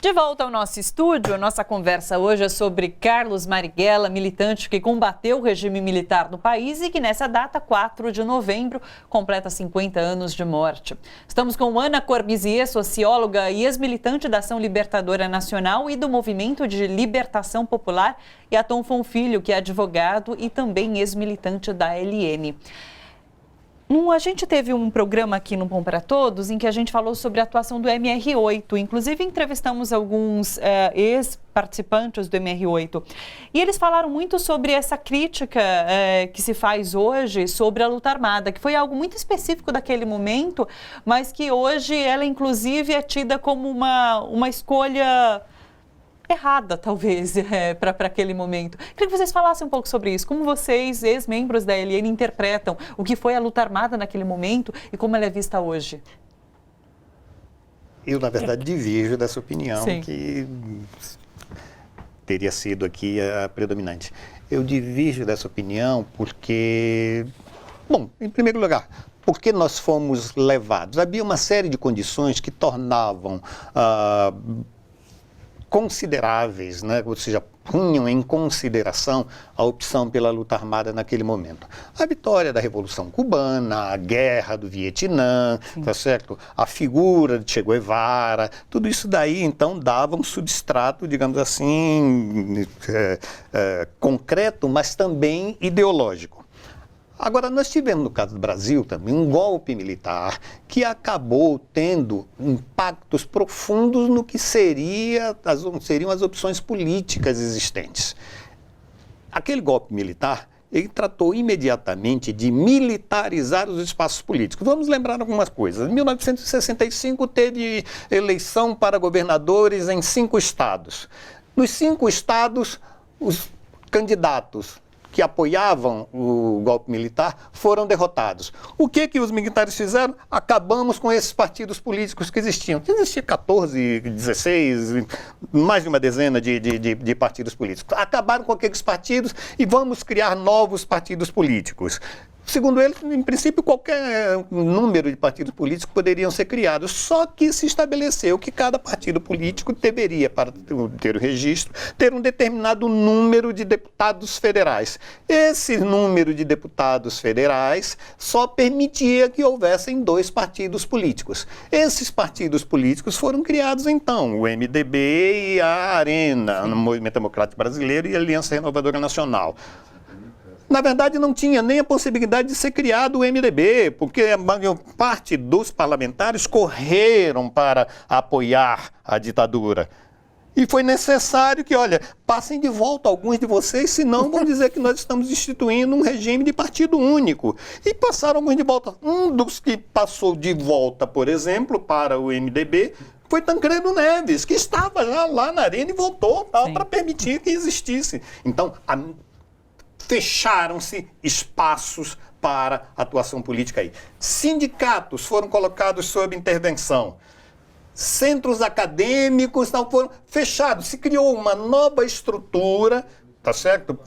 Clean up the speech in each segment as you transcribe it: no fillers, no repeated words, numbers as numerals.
De volta ao nosso estúdio, nossa conversa hoje é sobre Carlos Marighella, militante que combateu o regime militar no país e que nessa data, 4 de novembro, completa 50 anos de morte. Estamos com Ana Corbizier, socióloga e ex-militante da Ação Libertadora Nacional e do Movimento de Libertação Popular, e Aton Fonfilho, que é advogado e também ex-militante da ALN. A gente teve um programa aqui no Bom para Todos em que a gente falou sobre a atuação do MR8. Inclusive, entrevistamos alguns ex-participantes do MR8. E eles falaram muito sobre essa crítica que se faz hoje sobre a luta armada, que foi algo muito específico daquele momento, mas que hoje ela, inclusive, é tida como uma escolha errada, talvez, para aquele momento. Queria que vocês falassem um pouco sobre isso. Como vocês, ex-membros da ALN, interpretam o que foi a luta armada naquele momento e como ela é vista hoje? Eu, na verdade, divirjo dessa opinião. Sim. Que teria sido aqui a predominante. Eu divirjo dessa opinião porque, bom, em primeiro lugar, porque nós fomos levados. Havia uma série de condições que tornavam consideráveis, né? Ou seja, punham em consideração a opção pela luta armada naquele momento. A vitória da Revolução Cubana, a guerra do Vietnã, tá certo? A figura de Che Guevara, tudo isso daí, então, dava um substrato, digamos assim, concreto, mas também ideológico. Agora, nós tivemos, no caso do Brasil, também um golpe militar que acabou tendo impactos profundos no que seriam as opções políticas existentes. Aquele golpe militar, ele tratou imediatamente de militarizar os espaços políticos. Vamos lembrar algumas coisas. Em 1965, teve eleição para governadores em 5 estados. Nos 5 estados, os candidatos que apoiavam o golpe militar foram derrotados. O que os militares fizeram? Acabamos com esses partidos políticos que existiam. Existia 14, 16, mais de uma dezena de partidos políticos. Acabaram com aqueles partidos e vamos criar novos partidos políticos. Segundo eles, em princípio, qualquer número de partidos políticos poderiam ser criados, só que se estabeleceu que cada partido político deveria, para ter o registro, ter um determinado número de deputados federais. Esse número de deputados federais só permitia que houvessem 2 partidos políticos. Esses partidos políticos foram criados, então, o MDB e a ARENA, no Movimento Democrático Brasileiro, e a Aliança Renovadora Nacional. Na verdade, não tinha nem a possibilidade de ser criado o MDB, porque a maior parte dos parlamentares correram para apoiar a ditadura. E foi necessário que, olha, passem de volta alguns de vocês, senão vão dizer que nós estamos instituindo um regime de partido único. E passaram alguns de volta. Um dos que passou de volta, por exemplo, para o MDB, foi Tancredo Neves, que estava lá na arena e voltou para permitir que existisse. Então, fecharam-se espaços para atuação política aí. Sindicatos foram colocados sob intervenção. Centros acadêmicos não foram fechados. Se criou uma nova estrutura, tá certo?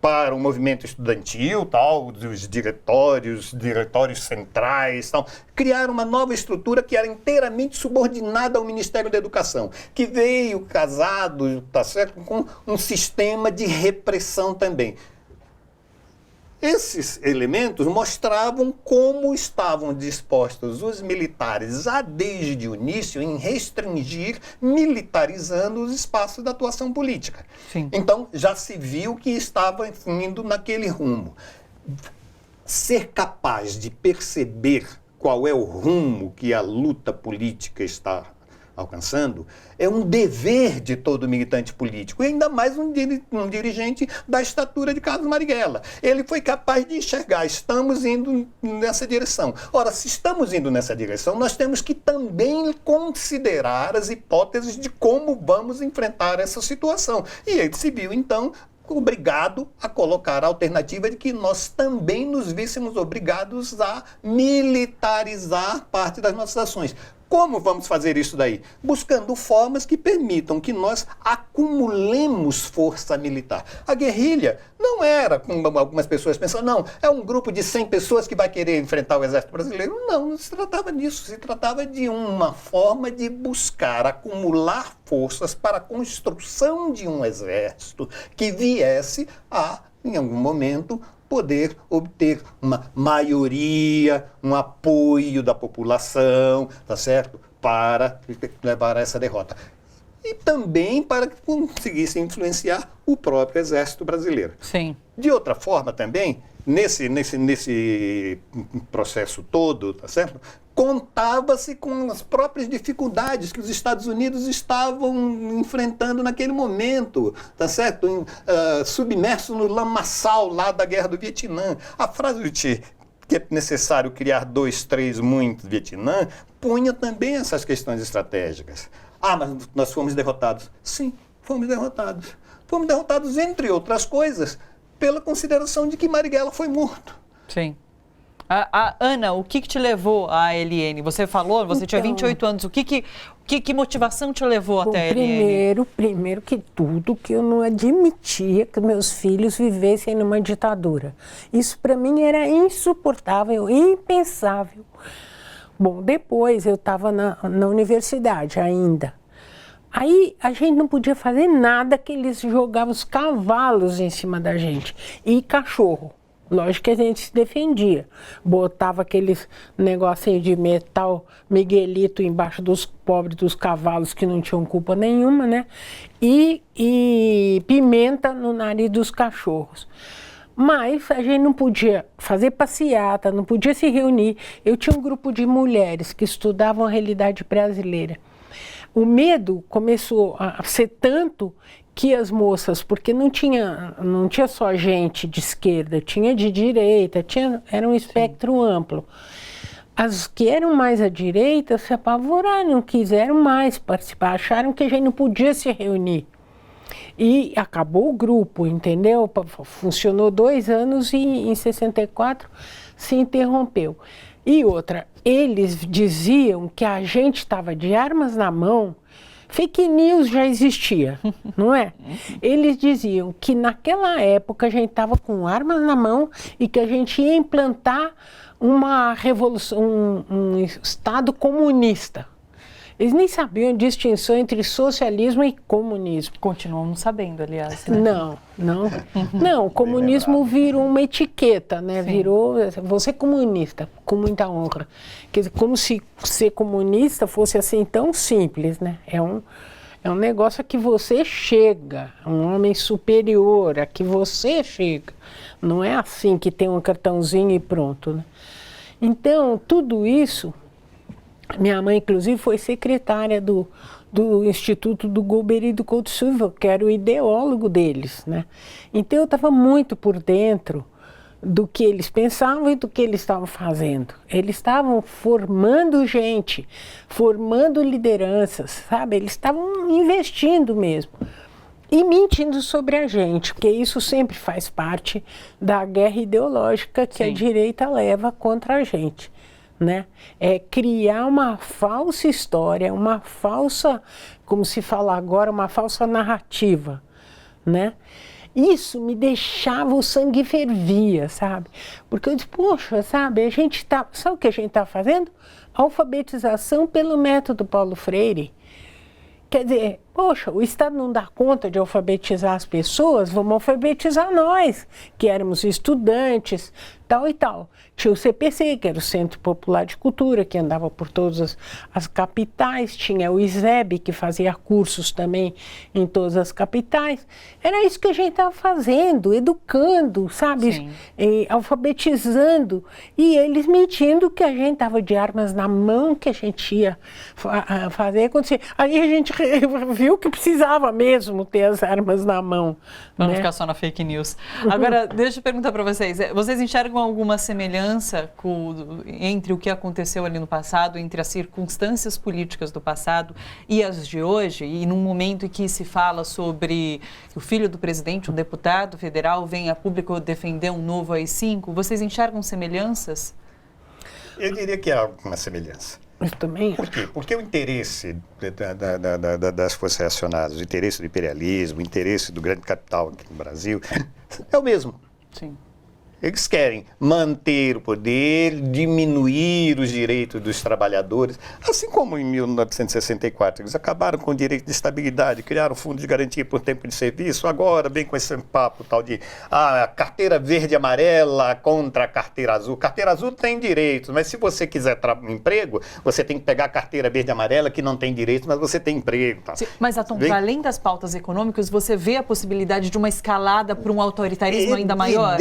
Para o movimento estudantil, tal, os diretórios centrais, tal. Criaram uma nova estrutura que era inteiramente subordinada ao Ministério da Educação, que veio casado, tá certo? Com um sistema de repressão também. Esses elementos mostravam como estavam dispostos os militares desde o início em restringir, militarizando os espaços da atuação política. Sim. Então, já se viu que estava indo naquele rumo. Ser capaz de perceber qual é o rumo que a luta política está alcançando, é um dever de todo militante político, e ainda mais um dirigente da estatura de Carlos Marighella. Ele foi capaz de enxergar, estamos indo nessa direção. Ora, se estamos indo nessa direção, nós temos que também considerar as hipóteses de como vamos enfrentar essa situação. E ele se viu, então, obrigado a colocar a alternativa de que nós também nos víssemos obrigados a militarizar parte das nossas ações. Como vamos fazer isso daí? Buscando formas que permitam que nós acumulemos força militar. A guerrilha não era, como algumas pessoas pensam, não, é um grupo de 100 pessoas que vai querer enfrentar o exército brasileiro. Não, não se tratava disso. Se tratava de uma forma de buscar acumular forças para a construção de um exército que viesse a, em algum momento, poder obter uma maioria, um apoio da população, tá certo? Para levar a essa derrota. E também para que conseguisse influenciar o próprio exército brasileiro. Sim. De outra forma também, nesse processo todo, tá certo? Contava-se com as próprias dificuldades que os Estados Unidos estavam enfrentando naquele momento, tá certo? Submerso no lamaçal lá da Guerra do Vietnã. A frase do Che, que é necessário criar 2, 3, muitos Vietnã, punha também essas questões estratégicas. Ah, mas nós fomos derrotados. Sim, fomos derrotados. Fomos derrotados, entre outras coisas, pela consideração de que Marighella foi morto. Sim. Ana, o que te levou à ALN? Você falou, você tinha 28 anos, que motivação te levou até a ALN? Primeiro que tudo, que eu não admitia que meus filhos vivessem numa ditadura. Isso para mim era insuportável, impensável. Bom, depois eu estava na universidade ainda. Aí a gente não podia fazer nada, que eles jogavam os cavalos em cima da gente e cachorro. Lógico que a gente se defendia, botava aqueles negocinhos de metal miguelito embaixo dos pobres dos cavalos que não tinham culpa nenhuma, né? E pimenta no nariz dos cachorros. Mas a gente não podia fazer passeata, não podia se reunir. Eu tinha um grupo de mulheres que estudavam a realidade brasileira. O medo começou a ser tanto que as moças, porque não tinha só gente de esquerda, tinha de direita, era um espectro amplo. As que eram mais à direita se apavoraram, não quiseram mais participar, acharam que a gente não podia se reunir. E acabou o grupo, entendeu? Funcionou 2 anos e em 64 se interrompeu. E outra, eles diziam que a gente estava de armas na mão. Fake news já existia, não é? Eles diziam que naquela época a gente estava com armas na mão e que a gente ia implantar uma revolução, um Estado comunista. Eles nem sabiam a distinção entre socialismo e comunismo. Continuam não sabendo, aliás. Né? Não, o comunismo virou uma etiqueta, né? Sim. Virou, você é comunista, com muita honra. Quer dizer, como se ser comunista fosse assim tão simples, né? É um negócio a que você chega, um homem superior, a que você chega. Não é assim que tem um cartãozinho e pronto, né? Então, tudo isso... Minha mãe, inclusive, foi secretária do Instituto do Golbery do Couto Silva, que era o ideólogo deles, né? Então, eu estava muito por dentro do que eles pensavam e do que eles estavam fazendo. Eles estavam formando gente, formando lideranças, sabe? Eles estavam investindo mesmo. E mentindo sobre a gente, porque isso sempre faz parte da guerra ideológica que a direita leva contra a gente. Né? É criar uma falsa história, uma falsa, como se fala agora, uma falsa narrativa, né? Isso me deixava, o sangue fervia, sabe? Porque eu disse, poxa, sabe, a gente sabe o que a gente está fazendo? Alfabetização pelo método Paulo Freire. Quer dizer, poxa, o Estado não dá conta de alfabetizar as pessoas, vamos alfabetizar nós, que éramos estudantes, tal e tal. Tinha o CPC, que era o Centro Popular de Cultura, que andava por todas as capitais, tinha o ISEB, que fazia cursos também em todas as capitais. Era isso que a gente estava fazendo, educando, sabe? Alfabetizando. E eles mentindo que a gente estava de armas na mão, que a gente ia fazer acontecer. Aí a gente viu que precisava mesmo ter as armas na mão. Para não ficar só na fake news. Agora, deixa eu perguntar para vocês. Vocês enxergam alguma semelhança entre o que aconteceu ali no passado, entre as circunstâncias políticas do passado e as de hoje? E num momento em que se fala sobre o filho do presidente, um deputado federal, vem a público defender um novo AI-5, vocês enxergam semelhanças? Eu diria que há uma semelhança. Eu também Por acho. quê? Porque o interesse das forças reacionárias, o interesse do imperialismo, o interesse do grande capital aqui no Brasil é o mesmo. Sim. Eles querem manter o poder, diminuir os direitos dos trabalhadores, assim como em 1964 eles acabaram com o direito de estabilidade, criaram o fundo de garantia por tempo de serviço, agora vem com esse papo tal de carteira verde e amarela contra a carteira azul. Carteira azul tem direitos, mas se você quiser um emprego, você tem que pegar a carteira verde e amarela que não tem direitos, mas você tem emprego. Tá? Sim, mas, Atom, para além das pautas econômicas, você vê a possibilidade de uma escalada para um autoritarismo ainda maior?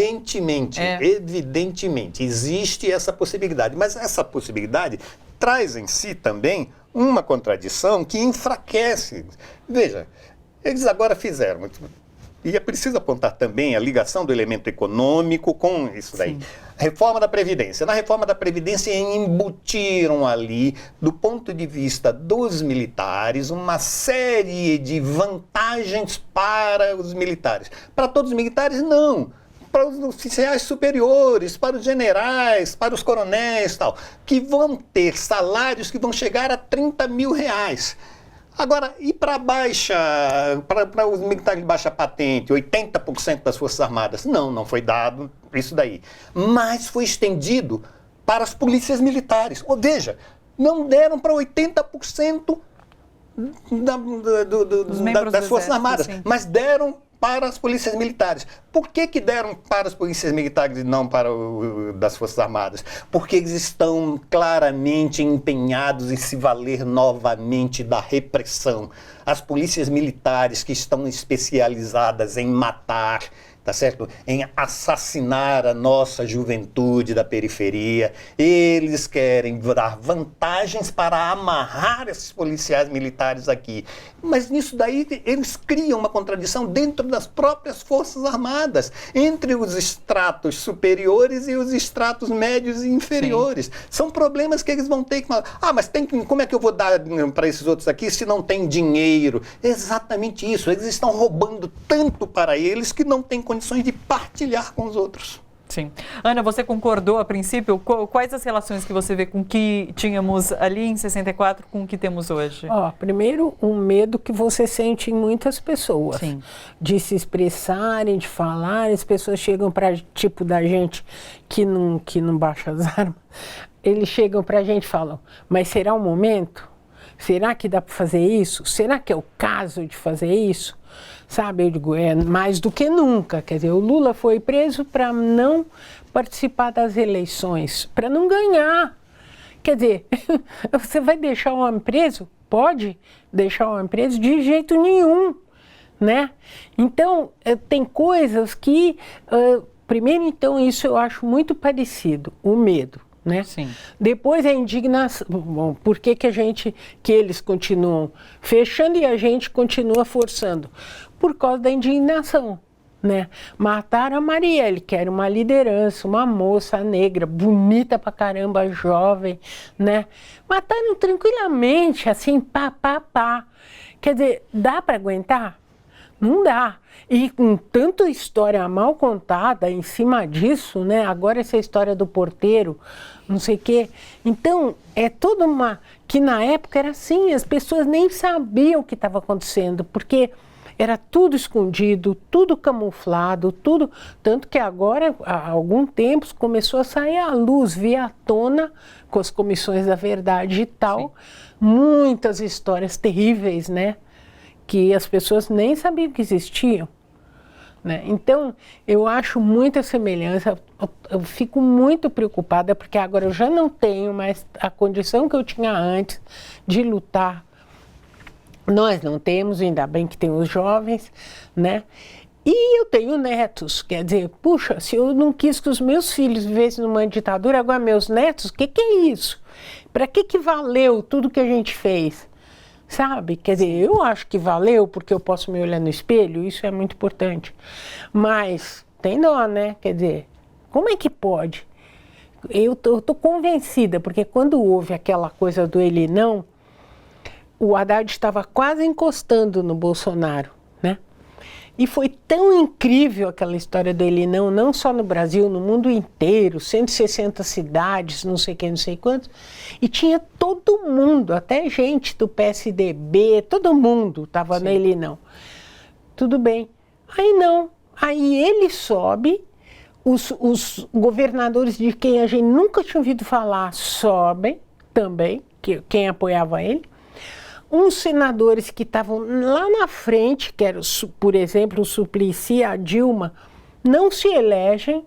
Evidentemente, existe essa possibilidade, mas essa possibilidade traz em si também uma contradição que enfraquece. Veja, eles agora fizeram, e é preciso apontar também a ligação do elemento econômico com isso daí. Sim. Reforma da Previdência. Na reforma da Previdência embutiram ali, do ponto de vista dos militares, uma série de vantagens para os militares. Para todos os militares, não. Para os oficiais superiores, para os generais, para os coronéis e tal, que vão ter salários que vão chegar a 30 mil reais. Agora, e para os militares de baixa patente, 80% das Forças Armadas? Não foi dado isso daí. Mas foi estendido para as polícias militares. Ou veja, não deram para 80% das Forças Armadas, sim. Mas deram para as polícias militares. Por que deram para as polícias militares e não para das Forças Armadas? Porque eles estão claramente empenhados em se valer novamente da repressão. As polícias militares que estão especializadas em matar, tá certo? Em assassinar a nossa juventude da periferia. Eles querem dar vantagens para amarrar esses policiais militares aqui. Mas nisso daí eles criam uma contradição dentro das próprias Forças Armadas, entre os estratos superiores e os estratos médios e inferiores. Sim. São problemas que eles vão ter que... mas como é que eu vou dar para esses outros aqui se não tem dinheiro? Exatamente isso. Eles estão roubando tanto para eles que não tem condições de partilhar com os outros. Sim. Ana, você concordou a princípio? Quais as relações que você vê com o que tínhamos ali em 64 com o que temos hoje? Primeiro, um medo que você sente em muitas pessoas. Sim. De se expressarem, de falar. As pessoas chegam para tipo da gente que não baixa as armas. Eles chegam para a gente e falam, mas será o momento? Será que dá para fazer isso? Será que é o caso de fazer isso? Sabe, eu digo, é mais do que nunca. Quer dizer, o Lula foi preso para não participar das eleições, para não ganhar. Quer dizer, você vai deixar o homem preso? Pode deixar o homem preso? De jeito nenhum, né? Então, tem coisas que... primeiro, então, isso eu acho muito parecido, o medo. Né? Sim. Depois a indignação. Bom, por que eles continuam fechando e a gente continua forçando? Por causa da indignação. Né? Mataram a Marielle, que era uma liderança, uma moça negra, bonita pra caramba, jovem, né? Mataram tranquilamente, assim, pá. Quer dizer, dá para aguentar? Não dá. E com tanta história mal contada em cima disso, né? Agora essa história do porteiro, não sei o quê. Então, é toda uma... Que na época era assim, as pessoas nem sabiam o que estava acontecendo, porque era tudo escondido, tudo camuflado, tudo... Tanto que agora, há algum tempo, começou a sair à luz, via à tona, com as comissões da verdade e tal, sim, muitas histórias terríveis, né? Que as pessoas nem sabiam que existiam. Né? Então, eu acho muita semelhança, eu fico muito preocupada, porque agora eu já não tenho mais a condição que eu tinha antes de lutar. Nós não temos, ainda bem que tem os jovens, né? E eu tenho netos, quer dizer, puxa, se eu não quis que os meus filhos vivessem numa ditadura, agora meus netos, o que é isso? Para que valeu tudo que a gente fez? Sabe? Quer dizer, eu acho que valeu porque eu posso me olhar no espelho, isso é muito importante. Mas tem dó, né? Quer dizer, como é que pode? Eu tô convencida, porque quando houve aquela coisa do ele não, o Haddad estava quase encostando no Bolsonaro, né? E foi tão incrível aquela história do Elinão, não só no Brasil, no mundo inteiro, 160 cidades, não sei quem, não sei quantos, e tinha todo mundo, até gente do PSDB, todo mundo estava no Elinão. Tudo bem. Aí não, aí ele sobe, os governadores de quem a gente nunca tinha ouvido falar sobem também, quem apoiava ele. Uns senadores que estavam lá na frente, que era, por exemplo, o Suplicy, a Dilma, não se elegem.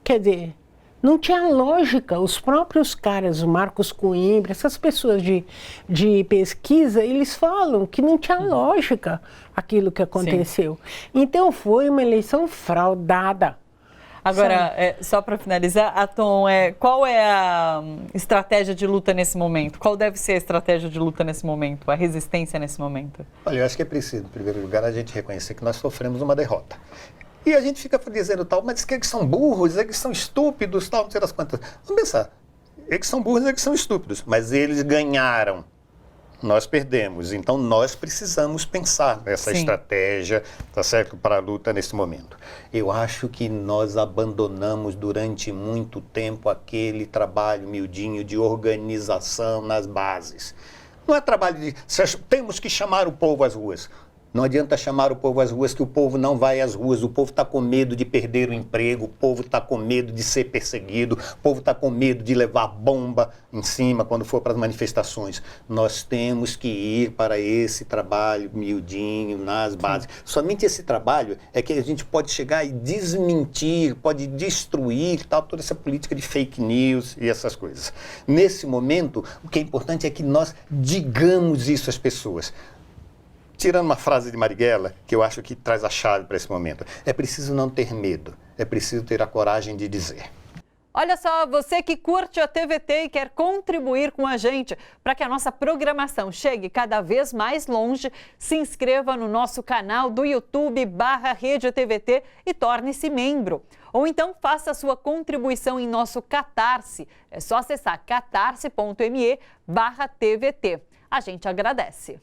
Quer dizer, não tinha lógica. Os próprios caras, o Marcos Coimbra, essas pessoas de pesquisa, eles falam que não tinha lógica aquilo que aconteceu. Sim. Então foi uma eleição fraudada. Agora, só para finalizar, Atom, qual é a estratégia de luta nesse momento? Qual deve ser a estratégia de luta nesse momento, a resistência nesse momento? Olha, eu acho que é preciso, em primeiro lugar, a gente reconhecer que nós sofremos uma derrota. E a gente fica dizendo tal, mas que eles são burros, eles são estúpidos, tal, não sei das quantas. Vamos pensar, eles são burros, eles são estúpidos, mas eles ganharam. Nós perdemos, então nós precisamos pensar nessa estratégia, tá certo, para a luta nesse momento. Eu acho que nós abandonamos durante muito tempo aquele trabalho miudinho de organização nas bases. Não é trabalho de temos que chamar o povo às ruas. Não adianta chamar o povo às ruas, que o povo não vai às ruas. O povo está com medo de perder o emprego, o povo está com medo de ser perseguido, o povo está com medo de levar bomba em cima quando for para as manifestações. Nós temos que ir para esse trabalho miudinho, nas bases. Somente esse trabalho é que a gente pode chegar e desmentir, pode destruir toda essa política de fake news e essas coisas. Nesse momento, o que é importante é que nós digamos isso às pessoas. Tirando uma frase de Marighella, que eu acho que traz a chave para esse momento. É preciso não ter medo, é preciso ter a coragem de dizer. Olha só, você que curte a TVT e quer contribuir com a gente para que a nossa programação chegue cada vez mais longe, se inscreva no nosso canal do YouTube /Rede TVT e torne-se membro. Ou então faça a sua contribuição em nosso Catarse. É só acessar catarse.me/TVT. A gente agradece.